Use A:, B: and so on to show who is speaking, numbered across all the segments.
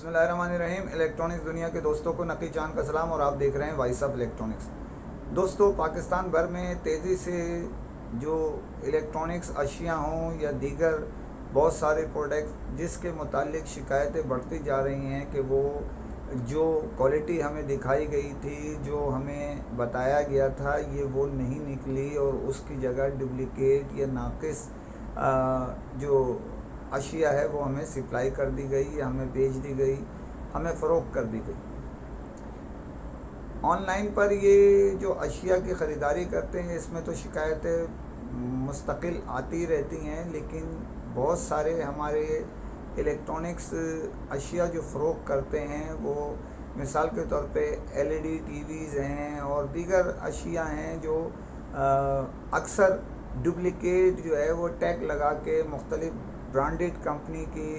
A: बिस्मिल्लाहिर्रहमानिर्रहीम। इलेक्ट्रॉनिक्स दुनिया के दोस्तों को नकी जान का सलाम और आप देख रहे हैं वॉइस ऑफ इलेक्ट्रॉनिक्स। दोस्तों, पाकिस्तान भर में तेज़ी से जो इलेक्ट्रॉनिक्स अशिया हों या दीगर बहुत सारे प्रोडक्ट जिसके मुतालिक शिकायतें बढ़ती जा रही हैं कि वो जो क्वालिटी हमें दिखाई गई थी, जो हमें बताया गया था, ये वो नहीं निकली और उसकी जगह डुप्लिकेट या नाकिस जो अशिया है वो हमें सप्लाई कर दी गई या हमें बेच दी गई, हमें फ़रोख्त कर दी गई। ऑनलाइन पर ये जो अशिया की ख़रीदारी करते हैं इसमें तो शिकायतें मुस्तकिल आती रहती हैं, लेकिन बहुत सारे हमारे इलेक्ट्रॉनिक्स अशिया जो फ़रोख्त करते हैं वो मिसाल के तौर पे एलईडी टीवीज़ हैं और दीगर अशिया हैं जो अक्सर डुप्लिकेट जो है वो टैग लगा के मुख्तलिफ ब्रांडेड कंपनी की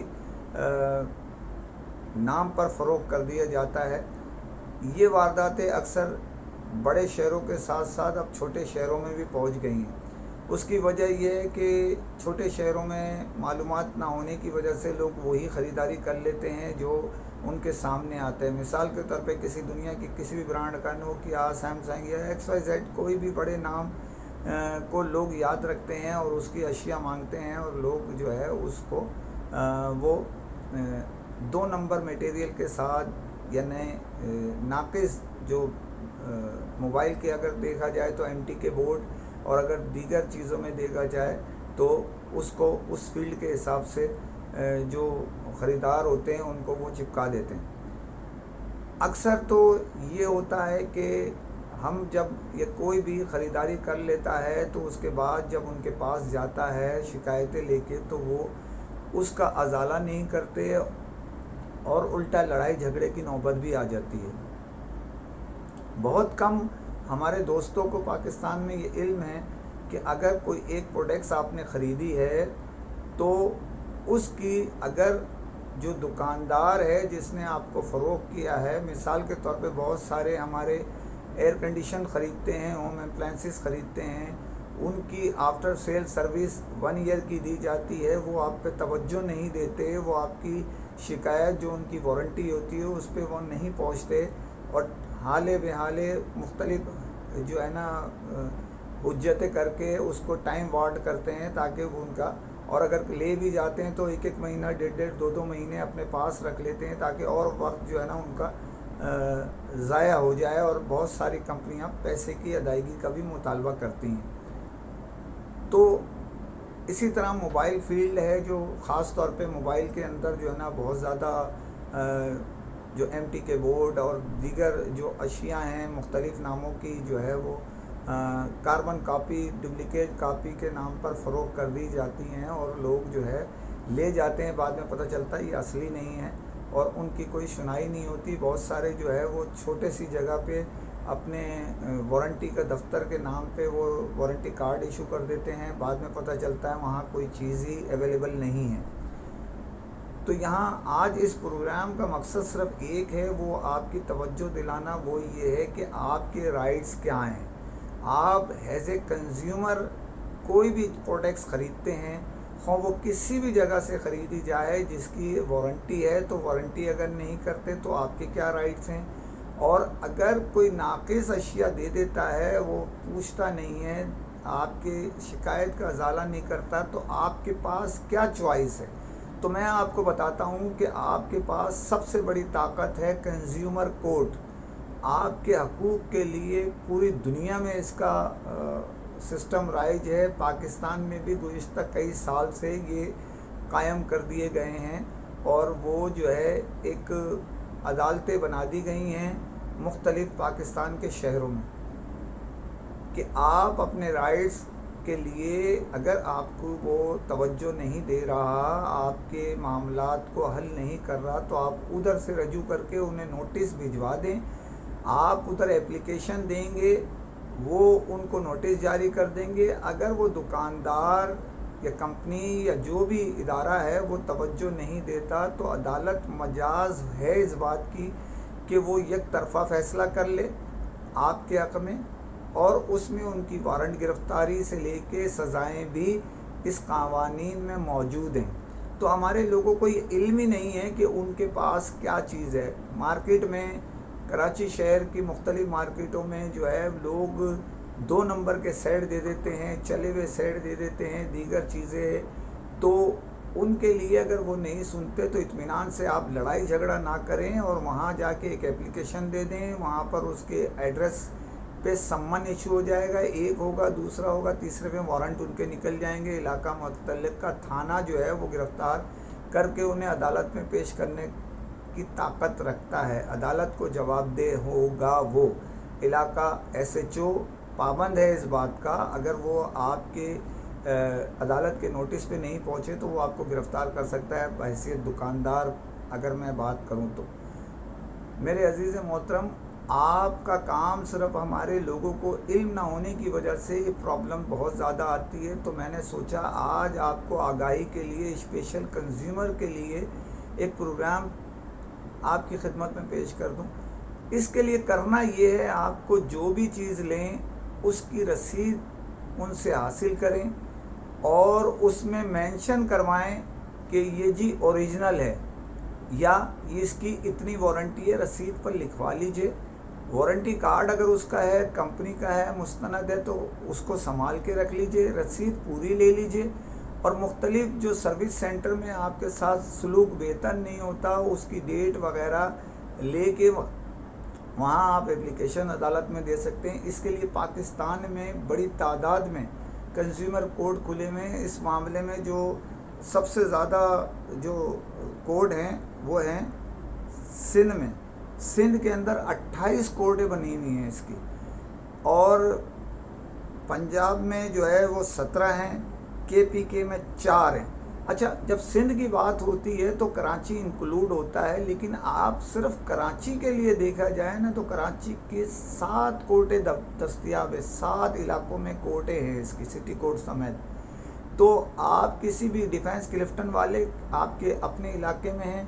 A: नाम पर फ़रोख्त कर दिया जाता है। ये वारदातें अक्सर बड़े शहरों के साथ साथ अब छोटे शहरों में भी पहुंच गई हैं। उसकी वजह यह है कि छोटे शहरों में मालूमात ना होने की वजह से लोग वही ख़रीदारी कर लेते हैं जो उनके सामने आते हैं। मिसाल के तौर पे किसी दुनिया की किसी भी ब्रांड का नोकिया, सैमसंग या XYZ कोई भी बड़े नाम को लोग याद रखते हैं और उसकी अशिया मांगते हैं और लोग जो है उसको वो 2 नंबर मटेरियल के साथ यानी नाकिस जो मोबाइल के अगर देखा जाए तो MT के बोर्ड और अगर दीगर चीज़ों में देखा जाए तो उसको उस फील्ड के हिसाब से जो ख़रीदार होते हैं उनको वो चिपका देते हैं। अक्सर तो ये होता है कि हम जब ये कोई भी ख़रीदारी कर लेता है तो उसके बाद जब उनके पास जाता है शिकायतें लेके तो वो उसका अजाला नहीं करते और उल्टा लड़ाई झगड़े की नौबत भी आ जाती है। बहुत कम हमारे दोस्तों को पाकिस्तान में ये इल्म है कि अगर कोई एक प्रोडक्ट्स आपने ख़रीदी है तो उसकी अगर जो दुकानदार है जिसने आपको फ़रोख्त किया है, मिसाल के तौर पे बहुत सारे हमारे एयर कंडीशन ख़रीदते हैं, होम अप्लायंसेस ख़रीदते हैं, उनकी आफ्टर सेल सर्विस 1 ईयर की दी जाती है, वो आप पे तवज्जो नहीं देते, वो आपकी शिकायत जो उनकी वारंटी होती है उस पर वो नहीं पहुँचते और हाले बेहाले मुख्तलिफ जो है ना हुज्जतें करके उसको टाइम वार्ड करते हैं ताकि वो उनका, और अगर ले भी जाते हैं तो 1-1 महीना, 1.5-1.5, 2-2 महीने अपने पास रख लेते हैं ताकि और वक्त जो है ना उनका ज़ाया हो जाए और बहुत सारी कंपनियां पैसे की अदायगी का भी मुतालबा करती हैं। तो इसी तरह मोबाइल फील्ड है जो ख़ास तौर पे मोबाइल के अंदर जो है ना बहुत ज़्यादा जो MT के बोर्ड और दीगर जो अशिया हैं मुख्तलिफ़ नामों की जो है वो कार्बन कापी, डुप्लिकेट कापी के नाम पर फ़रोख्त कर दी जाती हैं और लोग जो है ले जाते हैं, बाद में पता चलता है ये असली नहीं है और उनकी कोई सुनाई नहीं होती। बहुत सारे जो है वो छोटे सी जगह पे अपने वारंटी का दफ्तर के नाम पे वो वारंटी कार्ड इशू कर देते हैं, बाद में पता चलता है वहाँ कोई चीज़ ही अवेलेबल नहीं है। तो यहाँ आज इस प्रोग्राम का मकसद सिर्फ एक है, वो आपकी तवज्जो दिलाना, वो ये है कि आपके राइट्स क्या हैं। आप एज ए कंज्यूमर कोई भी प्रोडक्ट्स ख़रीदते हैं, हाँ वो किसी भी जगह से ख़रीदी जाए जिसकी वारंटी है, तो वारंटी अगर नहीं करते तो आपके क्या राइट्स हैं, और अगर कोई नाकिस अशिया दे देता है, वो पूछता नहीं है, आपकी शिकायत का अजाला नहीं करता, तो आपके पास क्या चॉइस है। तो मैं आपको बताता हूँ कि आपके पास सबसे बड़ी ताकत है कंज्यूमर कोर्ट। आपके हकूक़ के लिए पूरी दुनिया में इसका सिस्टम राइज है, पाकिस्तान में भी गुज़िश्ता कई साल से ये कायम कर दिए गए हैं और वो जो है एक अदालतें बना दी गई हैं मुख्तलिफ़ पाकिस्तान के शहरों में कि आप अपने राइट्स के लिए अगर आपको वो तवज्जो नहीं दे रहा, आपके मामलात को हल नहीं कर रहा, तो आप उधर से रजू करके उन्हें नोटिस भिजवा दें। आप उधर एप्लीकेशन देंगे, वो उनको नोटिस जारी कर देंगे। अगर वो दुकानदार या कंपनी या जो भी इदारा है वो तवज्जो नहीं देता तो अदालत मजाज है इस बात की कि वो एक तरफ़ा फ़ैसला कर ले आपके हक़ में और उसमें उनकी वारंट गिरफ़्तारी से लेके सज़ाएँ भी इस क़वानीन में मौजूद हैं। तो हमारे लोगों को ये इल्म ही नहीं है कि उनके पास क्या चीज़ है। मार्केट में कराची शहर की मुख्तलिफ मार्केटों में जो है लोग 2 नंबर के सेट दे देते हैं, चले हुए सेट दे देते हैं, दीगर चीज़ें। तो उनके लिए अगर वो नहीं सुनते तो इत्मीनान से आप लड़ाई झगड़ा ना करें और वहाँ जाके एक एप्लीकेशन दे दें। वहाँ पर उसके एड्रेस पे सम्मन इशू हो जाएगा, एक होगा, दूसरा होगा, तीसरे पे वारंट उनके निकल जाएंगे। इलाका मुतल्लिक का थाना जो है वो गिरफ्तार करके उन्हें अदालत में पेश करने की ताकत रखता है। अदालत को जवाबदेह होगा वो। इलाका SHO पाबंद है इस बात का। अगर वो आपके अदालत के नोटिस पे नहीं पहुँचे तो वो आपको गिरफ़्तार कर सकता है बहैसियत दुकानदार, अगर मैं बात करूँ तो। मेरे अजीज़ मोहतरम, आपका काम सिर्फ हमारे लोगों को इल्म ना होने की वजह से ये प्रॉब्लम बहुत ज़्यादा आती है। तो मैंने सोचा आज आपको आगाही के लिए, स्पेशल कंज्यूमर के लिए एक प्रोग्राम आपकी खिदमत में पेश कर दूं। इसके लिए करना ये है, आपको जो भी चीज़ लें उसकी रसीद उनसे हासिल करें और उसमें मेंशन करवाएं कि ये जी ओरिजिनल है या इसकी इतनी वारंटी है, रसीद पर लिखवा लीजिए। वारंटी कार्ड अगर उसका है, कंपनी का है, मुस्तनद है, तो उसको संभाल के रख लीजिए, रसीद पूरी ले लीजिए। और मुख्तलिफ जो सर्विस सेंटर में आपके साथ सलूक बेहतर नहीं होता, उसकी डेट वगैरह लेके वहाँ आप एप्लीकेशन अदालत में दे सकते हैं। इसके लिए पाकिस्तान में बड़ी तादाद में कंज्यूमर कोर्ट खुले हुए हैं। इस मामले में जो सबसे ज़्यादा जो कोर्ट हैं वो हैं सिंध में। सिंध के अंदर 28 कोर्टें बनी हुई हैं इसकी, और पंजाब में जो है वो 17 हैं, KPK में 4 हैं। अच्छा, जब सिंध की बात होती है तो कराची इंक्लूड होता है, लेकिन आप सिर्फ कराची के लिए देखा जाए ना तो कराची के 7 कोर्टें दस्तयाब है। 7 इलाकों में कोर्टें हैं इसकी, सिटी कोर्ट समेत। तो आप किसी भी डिफेंस क्लिफ्टन वाले आपके अपने इलाके में हैं,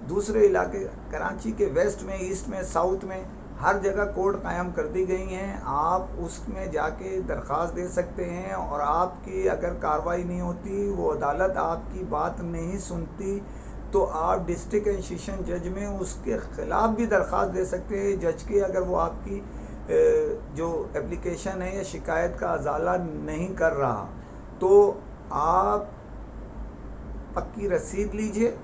A: दूसरे इलाके कराची के वेस्ट में, ईस्ट में, साउथ में हर जगह कोर्ट कायम कर दी गई हैं। आप उसमें जाके दरख्वास्त दे सकते हैं, और आपकी अगर कार्रवाई नहीं होती, वो अदालत आपकी बात नहीं सुनती, तो आप डिस्ट्रिक्ट एंड सेशन जज में उसके ख़िलाफ़ भी दरख्वास्त दे सकते हैं जज के, अगर वो आपकी जो एप्लीकेशन है या शिकायत का अजाला नहीं कर रहा। तो आप पक्की रसीद लीजिए,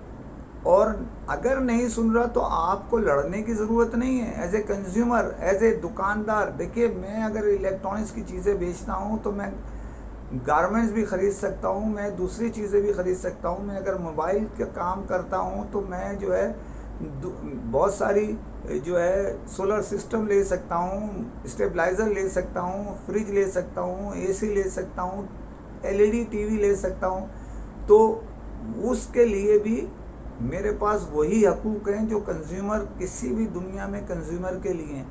A: और अगर नहीं सुन रहा तो आपको लड़ने की ज़रूरत नहीं है। As a consumer, as a दुकानदार, देखिए मैं अगर इलेक्ट्रॉनिक्स की चीज़ें बेचता हूँ तो मैं गारमेंट्स भी ख़रीद सकता हूँ, मैं दूसरी चीज़ें भी ख़रीद सकता हूँ। मैं अगर मोबाइल का काम करता हूँ तो मैं जो है बहुत सारी जो है सोलर सिस्टम ले सकता हूँ, स्टेबलाइज़र ले सकता हूँ, फ्रिज ले सकता हूँ, AC ले सकता हूँ, LED TV ले सकता हूँ। तो उसके लिए भी मेरे पास वही हकूक़ हैं जो कंज्यूमर किसी भी दुनिया में कंज्यूमर के लिए हैं।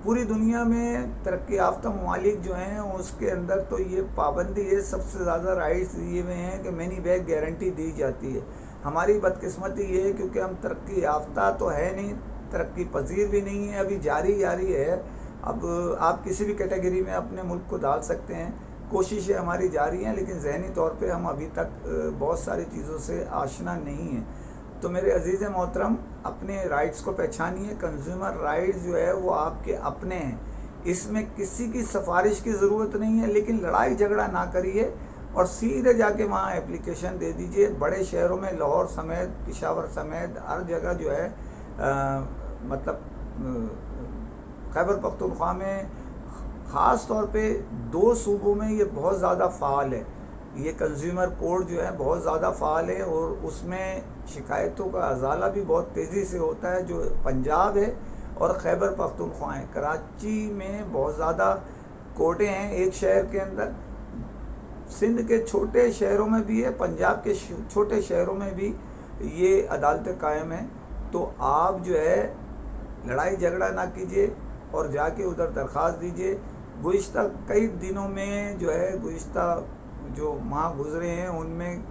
A: पूरी दुनिया में तरक्की याफ्ता ममालिक जो हैं उसके अंदर तो ये पाबंदी है, सबसे ज़्यादा राइट्स दिए हुए हैं कि मनी बैक गारंटी दी जाती है। हमारी बदकिस्मती ये है क्योंकि हम तरक्की याफ्ता तो है नहीं, तरक्की पजीर भी नहीं है, अभी जारी है। अब आप किसी भी कैटेगरी में अपने मुल्क को डाल सकते हैं, कोशिशें हमारी जारी हैं, लेकिन ज़हनी तौर पे हम अभी तक बहुत सारी चीज़ों से आशना नहीं हैं। तो मेरे अजीज़ मोहतरम, अपने राइट्स को पहचानिए। कंज्यूमर राइट्स जो है वो आपके अपने हैं, इसमें किसी की सिफारिश की ज़रूरत नहीं है। लेकिन लड़ाई झगड़ा ना करिए और सीधे जाके वहाँ एप्लीकेशन दे दीजिए। बड़े शहरों में लाहौर समेत, पेशावर समेत हर जगह जो है मतलब खैबर पख्तूनख्वा में ख़ास तौर पे 2 सूबों में ये बहुत ज़्यादा फ़ाल है। ये कंज्यूमर कोर्ट जो है बहुत ज़्यादा फ़ाल है, और उसमें शिकायतों का अजाला भी बहुत तेज़ी से होता है, जो पंजाब है और खैबर पख्तूनख्वा है। कराची में बहुत ज़्यादा कोर्टें हैं एक शहर के अंदर, सिंध के छोटे शहरों में भी है, पंजाब के छोटे शहरों में भी ये अदालतें कायम हैं। तो आप जो है लड़ाई झगड़ा ना कीजिए और जाके उधर दरख्वास्त दीजिए। गुज़िश्ता कई दिनों में जो है, गुज़िश्ता जो माह गुज़रे हैं उनमें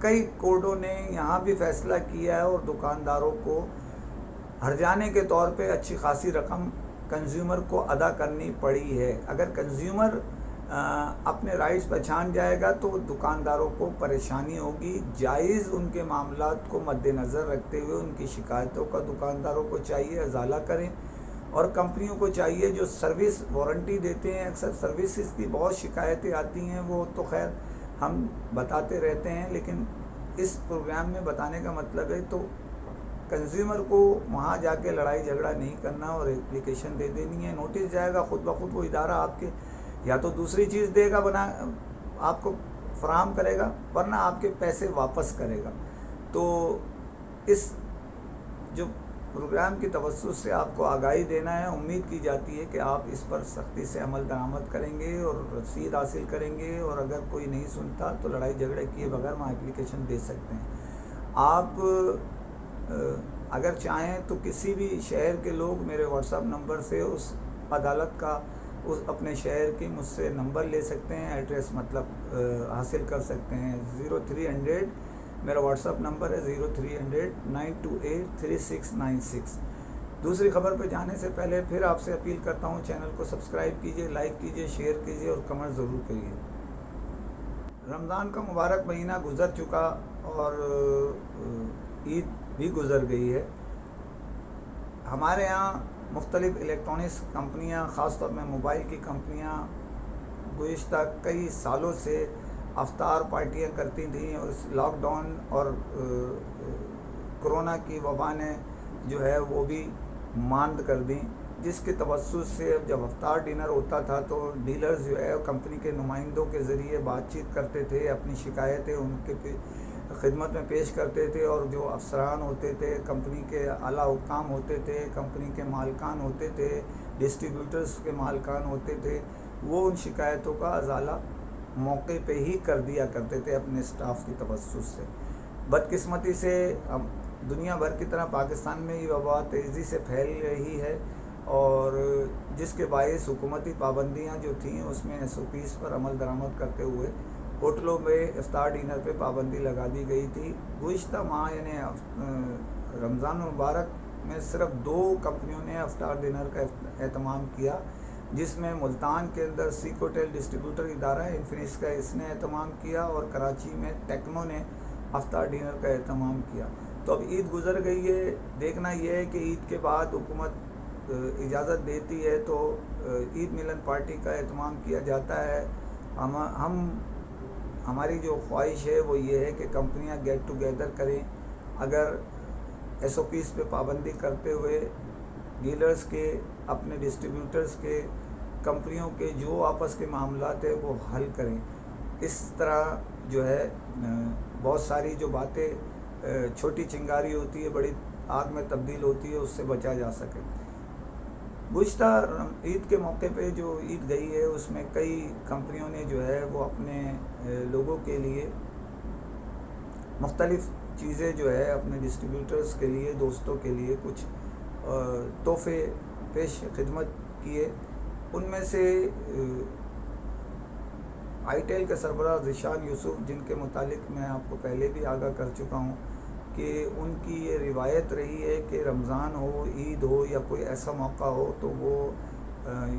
A: कई कोर्टों ने यहाँ भी फैसला किया है, और दुकानदारों को हर्जाने के तौर पे अच्छी खासी रकम कंज्यूमर को अदा करनी पड़ी है। अगर कंज्यूमर اپنے رائٹس پہچان جائے گا تو دکانداروں کو پریشانی ہوگی. جائز ان کے معاملات کو مد نظر رکھتے ہوئے ان کی شکایتوں کا دکانداروں کو چاہیے ازالہ کریں, اور کمپنیوں کو چاہیے جو سروس وارنٹی دیتے ہیں, اکثر سروسز کی بہت شکایتیں آتی ہیں, وہ تو خیر ہم بتاتے رہتے ہیں, لیکن اس پروگرام میں بتانے کا مطلب ہے تو کنزیومر کو وہاں جا کے لڑائی جھگڑا نہیں کرنا اور اپلیکیشن دے دینی ہے. نوٹس جائے گا, خود بخود وہ ادارہ آپ کے یا تو دوسری چیز دے گا بنا آپ کو فراہم کرے گا, ورنہ آپ کے پیسے واپس کرے گا. تو اس جو پروگرام کی توسط سے آپ کو آگاہی دینا ہے, امید کی جاتی ہے کہ آپ اس پر سختی سے عمل درآمد کریں گے اور رسید حاصل کریں گے, اور اگر کوئی نہیں سنتا تو لڑائی جھگڑے کیے بغیر وہاں اپلیکیشن دے سکتے ہیں. آپ اگر چاہیں تو کسی بھی شہر کے لوگ میرے واٹس ایپ نمبر سے اس عدالت کا اس اپنے شہر کی مجھ سے نمبر لے سکتے ہیں, ایڈریس مطلب حاصل کر سکتے ہیں. 0300 میرا واٹس ایپ نمبر ہے, 0300 928 3696. دوسری خبر پہ جانے سے پہلے پھر آپ سے اپیل کرتا ہوں, چینل کو سبسکرائب کیجئے, لائک کیجئے, شیئر کیجئے اور کمنٹ ضرور کریے. رمضان کا مبارک مہینہ گزر چکا اور عید بھی گزر گئی ہے. ہمارے ہاں مختلف الیکٹرانکس کمپنیاں, خاص طور میں موبائل کی کمپنیاں گزشتہ کئی سالوں سے افطار پارٹیاں کرتی تھیں, اور اس لاک ڈاؤن اور کرونا کی وبا نے جو ہے وہ بھی ماند کر دیں, جس کے توسط سے اب جب افطار ڈنر ہوتا تھا تو ڈیلرز جو ہے کمپنی کے نمائندوں کے ذریعے بات چیت کرتے تھے, اپنی شکایتیں ان کے خدمت میں پیش کرتے تھے, اور جو افسران ہوتے تھے, کمپنی کے اعلیٰ حکام ہوتے تھے, کمپنی کے مالکان ہوتے تھے, ڈسٹریبیوٹرز کے مالکان ہوتے تھے, وہ ان شکایتوں کا ازالہ موقع پہ ہی کر دیا کرتے تھے اپنے اسٹاف کی توسط سے. بدقسمتی سے دنیا بھر کی طرح پاکستان میں یہ وبا تیزی سے پھیل رہی ہے, اور جس کے باعث حکومتی پابندیاں جو تھیں اس میں SOPs پر عمل درآمد کرتے ہوئے ہوٹلوں میں افطار ڈنر پہ پابندی لگا دی گئی تھی. گزشتہ ماہ یعنی رمضان المبارک میں صرف 2 کمپنیوں نے افطار ڈنر کا اہتمام کیا, جس میں ملتان کے اندر سیکوٹیل ڈسٹریبیوٹر ادارہ ہے انفینکس کا, اس نے اہتمام کیا, اور کراچی میں ٹیکنو نے افطار ڈنر کا اہتمام کیا. تو اب عید گزر گئی ہے, دیکھنا یہ ہے کہ عید کے بعد حکومت اجازت دیتی ہے تو عید ملن پارٹی کا اہتمام کیا جاتا ہے. ہماری جو خواہش ہے وہ یہ ہے کہ کمپنیاں گیٹ ٹوگیدر کریں, اگر SOPs پہ پابندی کرتے ہوئے ڈیلرز کے, اپنے ڈسٹریبیوٹرز کے, کمپنیوں کے جو آپس کے معاملات ہیں وہ حل کریں. اس طرح جو ہے بہت ساری جو باتیں چھوٹی چنگاری ہوتی ہے بڑی آگ میں تبدیل ہوتی ہے, اس سے بچا جا سکے. گزشتہ عید کے موقع پہ جو عید گئی ہے اس میں کئی کمپنیوں نے جو ہے وہ اپنے لوگوں کے لیے مختلف چیزیں جو ہے اپنے ڈسٹریبیوٹرز کے لیے, دوستوں کے لیے کچھ تحفے پیش خدمت کیے. ان میں سے آئیٹیل کے سربراہ ذیشان یوسف, جن کے متعلق میں آپ کو پہلے بھی آگاہ کر چکا ہوں کہ ان کی یہ روایت رہی ہے کہ رمضان ہو, عید ہو یا کوئی ایسا موقع ہو تو وہ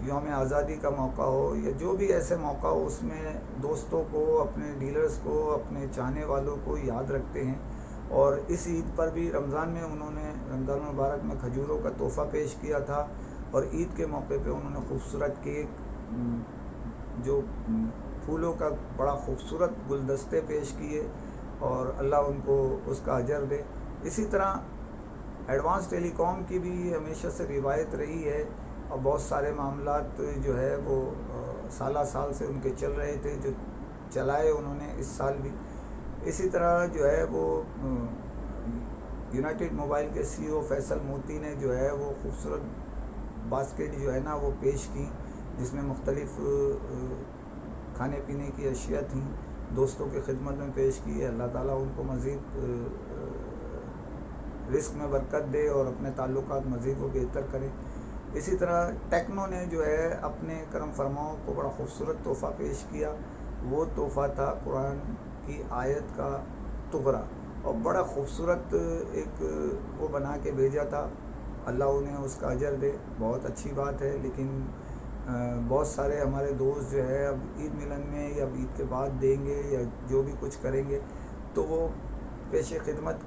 A: یوم آزادی کا موقع ہو یا جو بھی ایسے موقع ہو, اس میں دوستوں کو, اپنے ڈیلرز کو, اپنے چاہنے والوں کو یاد رکھتے ہیں. اور اس عید پر بھی رمضان میں انہوں نے رمضان المبارک میں کھجوروں کا تحفہ پیش کیا تھا, اور عید کے موقع پہ انہوں نے خوبصورت کیک, جو پھولوں کا بڑا خوبصورت گلدستے پیش کیے, اور اللہ ان کو اس کا اجر دے. اسی طرح ایڈوانس ٹیلی کام کی بھی ہمیشہ سے روایت رہی ہے, اور بہت سارے معاملات جو ہے وہ سالہ سال سے ان کے چل رہے تھے, جو چلائے انہوں نے اس سال بھی. اسی طرح جو ہے وہ یونائٹڈ موبائل کے CEO فیصل موتی نے جو ہے وہ خوبصورت باسکٹ جو ہے نا وہ پیش کی, جس میں مختلف کھانے پینے کی اشیاء تھیں, دوستوں کی خدمت میں پیش کی. اللہ تعالیٰ ان کو مزید رزق میں برکت دے اور اپنے تعلقات مزید وہ بہتر کرے. اسی طرح ٹیکنو نے جو ہے اپنے کرم فرماؤں کو بڑا خوبصورت تحفہ پیش کیا. وہ تحفہ تھا قرآن کی آیت کا ٹکڑا, اور بڑا خوبصورت ایک وہ بنا کے بھیجا تھا. اللہ انہیں اس کا اجر دے, بہت اچھی بات ہے. لیکن بہت سارے ہمارے دوست جو ہے اب عید ملن میں یا عید کے بعد دیں گے یا جو بھی کچھ کریں گے تو وہ پیش خدمت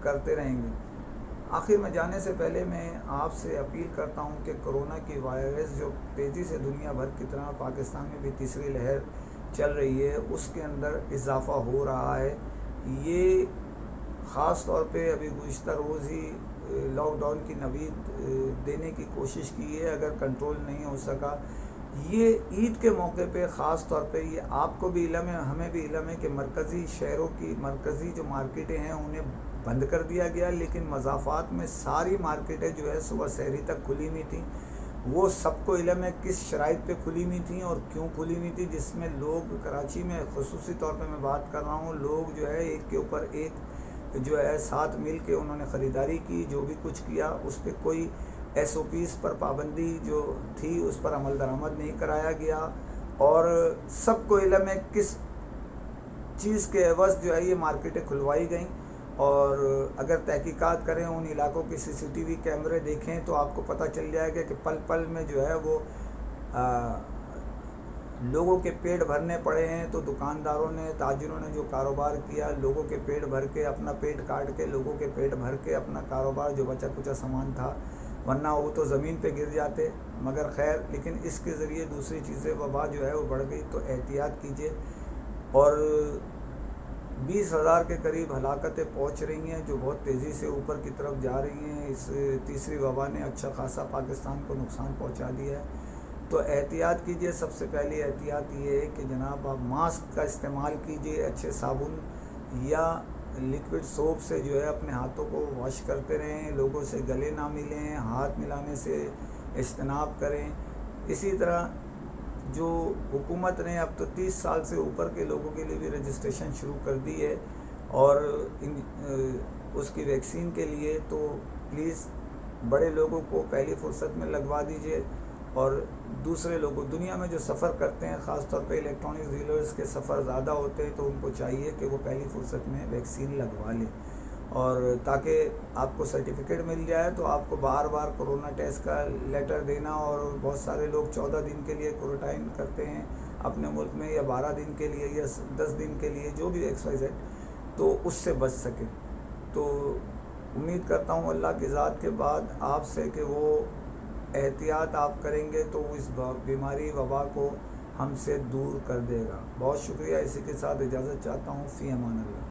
A: کرتے رہیں گے۔ آخر میں جانے سے پہلے میں آپ سے اپیل کرتا ہوں کہ کرونا کی وائرس جو تیزی سے دنیا بھر کی طرح پاکستان میں بھی تیسری لہر چل رہی ہے، اس کے اندر اضافہ ہو رہا ہے۔ یہ خاص طور پہ ابھی گزشتہ روز ہی لاک ڈاؤن کی نوید دینے کی کوشش کی ہے، اگر کنٹرول نہیں ہو سکا۔ یہ عید کے موقع پہ خاص طور پہ یہ آپ کو بھی علم ہے، ہمیں بھی علم ہے کہ مرکزی شہروں کی مرکزی جو مارکیٹیں ہیں انہیں بند کر دیا گیا، لیکن مضافات میں ساری مارکیٹیں جو ہے صبح سحری تک کھلی ہوئی تھیں۔ وہ سب کو علم ہے کس شرائط پہ کھلی ہوئی تھیں اور کیوں کھلی ہوئی تھیں، جس میں لوگ کراچی میں خصوصی طور پہ میں بات کر رہا ہوں، لوگ جو ہے ایک کے اوپر ایک جو ہے ساتھ مل کے انہوں نے خریداری کی، جو بھی کچھ کیا اس پہ کوئی ایس او پیز پر پابندی جو تھی اس پر عمل درآمد نہیں کرایا گیا، اور سب کو علم ہے کس چیز کے عوض جو ہے یہ مارکیٹیں کھلوائی گئیں۔ اور اگر تحقیقات کریں، ان علاقوں کی سی سی ٹی وی کیمرے دیکھیں تو آپ کو پتہ چل جائے گا کہ پل پل میں جو ہے وہ لوگوں کے پیٹ بھرنے پڑے ہیں۔ تو دکانداروں نے، تاجروں نے جو کاروبار کیا، لوگوں کے پیٹ بھر کے، اپنا پیٹ کاٹ کے لوگوں کے پیٹ بھر کے اپنا کاروبار جو بچا کچا سامان تھا، ورنہ وہ تو زمین پہ گر جاتے، مگر خیر، لیکن اس کے ذریعے دوسری چیزیں وبا جو ہے وہ بڑھ گئی۔ تو احتیاط کیجیے۔ اور 20,000 کے قریب ہلاکتیں پہنچ رہی ہیں جو بہت تیزی سے اوپر کی طرف جا رہی ہیں۔ اس تیسری وبا نے اچھا خاصا پاکستان کو نقصان پہنچا دیا ہے۔ تو احتیاط کیجیے۔ سب سے پہلی احتیاط یہ ہے کہ جناب آپ ماسک کا استعمال کیجیے، اچھے صابن یا لیکوڈ سوپ سے جو ہے اپنے ہاتھوں کو واش کرتے رہیں، لوگوں سے گلے نہ ملیں، ہاتھ ملانے سے اجتناب کریں۔ اسی طرح جو حکومت نے اب تو 30 سال سے اوپر کے لوگوں کے لیے بھی رجسٹریشن شروع کر دی ہے، اور اس کی ویکسین کے لیے تو پلیز بڑے لوگوں کو پہلی فرصت میں لگوا دیجیے، اور دوسرے لوگوں دنیا میں جو سفر کرتے ہیں، خاص طور پہ الیکٹرانک ڈیلرز کے سفر زیادہ ہوتے ہیں، تو ان کو چاہیے کہ وہ پہلی فرصت میں ویکسین لگوا لیں، اور تاکہ آپ کو سرٹیفکیٹ مل جائے تو آپ کو بار بار کرونا ٹیسٹ کا لیٹر دینا، اور بہت سارے لوگ 14 دن کے لیے کوارنٹائن کرتے ہیں اپنے ملک میں، یا 12 دن کے لیے یا 10 دن کے لیے، جو بھی ایکس وائی زیڈ، تو اس سے بچ سکے۔ تو امید کرتا ہوں اللہ کی ذات کے بعد آپ سے کہ وہ احتیاط آپ کریں گے تو اس بیماری وبا کو ہم سے دور کر دے گا۔ بہت شکریہ۔ اسی کے ساتھ اجازت چاہتا ہوں۔ فی امان اللہ۔